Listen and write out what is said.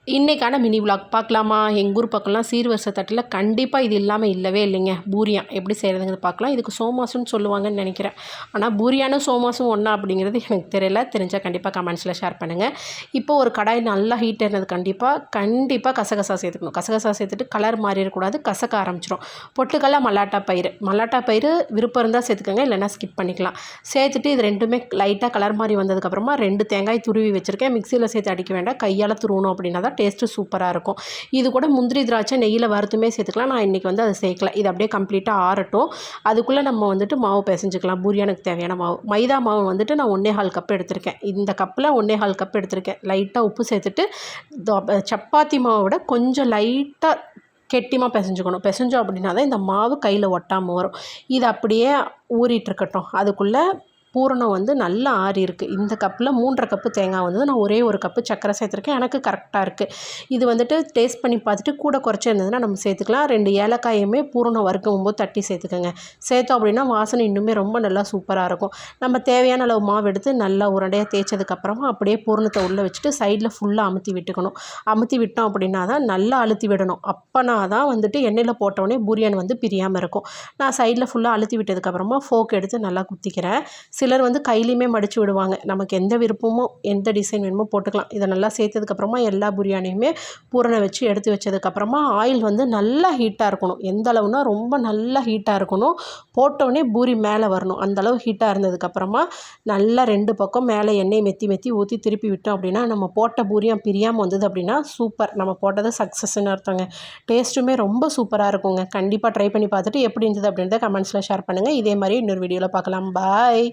இன்றைக்கான mini vlog பார்க்கலாமா? எங்கள் ஊர் பக்கம்லாம் சீர்வரிசை தட்டில் கண்டிப்பாக இது இல்லாமல் இல்லவே இல்லைங்க. பூரியா எப்படி செய்கிறதுங்கிறது பார்க்கலாம். இதுக்கு சோமாசுன்னு சொல்லுவாங்கன்னு நினைக்கிறேன். ஆனால் பூரியானும் சோமாசும் ஒன்றா அப்படிங்கிறது எனக்கு தெரியல. தெரிஞ்சால் கண்டிப்பாக கமெண்ட்ஸில் ஷேர் பண்ணுங்கள். இப்போ ஒரு கடாய் நல்லா ஹீட் ஆனது கண்டிப்பாக கசகசா சேர்த்துக்கணும். கசகசா சேர்த்துட்டு கலர் மாறிடக்கூடாது, கசக்க ஆரம்பிச்சிடும். பொட்டுக்கல்ல மல்லாட்டா பயிறு விருப்பம் இருந்தால் சேர்த்துக்கோங்க, இல்லைனா ஸ்கிப் பண்ணிக்கலாம். சேர்த்துட்டு இது ரெண்டுமே லைட்டாக கலர் மாறி வந்ததுக்கப்புறமா 2 தேங்காய் துருவி வச்சுருக்கேன். மிக்சியில் சேர்த்து அடிக்க வேண்டாம், கையால் துருவணும் அப்படின்னா தான் டேஸ்ட்டு சூப்பராக இருக்கும். இது கூட முந்திரி திராட்சை நெய்யில் வறுத்துமே சேர்த்துக்கலாம். நான் இன்றைக்கி அதை சேர்க்கல. இது அப்படியே கம்ப்ளீட்டாக ஆறட்டும். அதுக்குள்ளே நம்ம மாவு பிசைஞ்சிக்கலாம். பூரியானுக்கு தேவையான மாவு. மைதா மாவு நான் 1.25 கப் எடுத்திருக்கேன். இந்த கப்பில் 1.25 கப் எடுத்திருக்கேன். லைட்டாக உப்பு சேர்த்துட்டு சப்பாத்தி மாவை விட கொஞ்சம் லைட்டாக கெட்டியமாக பிசைஞ்சோம் அப்படின்னா தான் இந்த மாவு கையில் ஒட்டாமல் வரும். இது அப்படியே ஊறிட்டுருக்கட்டும். அதுக்குள்ளே பூரணம் நல்லா ஆறி இருக்குது. இந்த கப்பில் 3.5 கப்பு தேங்காய் நான் ஒரே ஒரு கப்பு சர்க்கரை சேர்த்துருக்கேன். எனக்கு கரெக்டாக இருக்குது. இது டேஸ்ட் பண்ணி பார்த்துட்டு கூட குறைச்சி இருந்ததுன்னா நம்ம சேர்த்துக்கலாம். 2 ஏலக்காயுமே பூரணம் வறுக்கும் போது தட்டி சேர்த்துக்கோங்க. சேர்த்தோம் அப்படின்னா வாசனை இன்னுமே ரொம்ப நல்லா சூப்பராக இருக்கும். நம்ம தேவையான அளவு மாவு எடுத்து நல்லா உருண்டையாக தேய்ச்சதுக்கப்புறமா அப்படியே பூரணத்தை உள்ளே வச்சுட்டு சைடில் ஃபுல்லாக அமுத்தி விட்டுக்கணும். அமுத்தி விட்டோம் அப்படின்னா தான் நல்லா அழுத்தி விடணும். அப்போனா தான் எண்ணெயில் போட்டோடனே பூரியான் பிரியாமல் இருக்கும். நான் சைடில் ஃபுல்லாக அழுத்தி விட்டதுக்கப்புறமா ஃபோக் எடுத்து நல்லா குத்திக்கிறேன். சிலர் கையிலையுமே மடித்து விடுவாங்க. நமக்கு எந்த விருப்பமோ எந்த டிசைன் வேணுமோ போட்டுக்கலாம். இதை நல்லா சேர்த்ததுக்கப்புறமா எல்லா பிரியாணியுமே பூரணம் வச்சு எடுத்து வச்சதுக்கப்புறமா ஆயில் நல்லா ஹீட்டாக இருக்கணும். எந்த அளவுனா ரொம்ப நல்லா ஹீட்டாக இருக்கணும். போட்டோடனே பூரி மேலே வரணும். அந்தளவு ஹீட்டாக இருந்ததுக்கப்புறமா நல்லா 2 பக்கம் மேலே எண்ணெய் மெத்தி ஊற்றி திருப்பி விட்டோம் அப்படின்னா நம்ம போட்ட பூரியம் பிரியாமல் வந்தது அப்படின்னா சூப்பர், நம்ம போட்டது சக்ஸஸ்ன்னு அர்த்தங்க. டேஸ்ட்டுமே ரொம்ப சூப்பராக இருக்குங்க. கண்டிப்பாக ட்ரை பண்ணி பார்த்துட்டு எப்படி இருந்தது அப்படின்றத கமெண்ட்ஸில் ஷேர் பண்ணுங்கள். இதே மாதிரி இன்னொரு வீடியோவில் பார்க்கலாம். பாய்.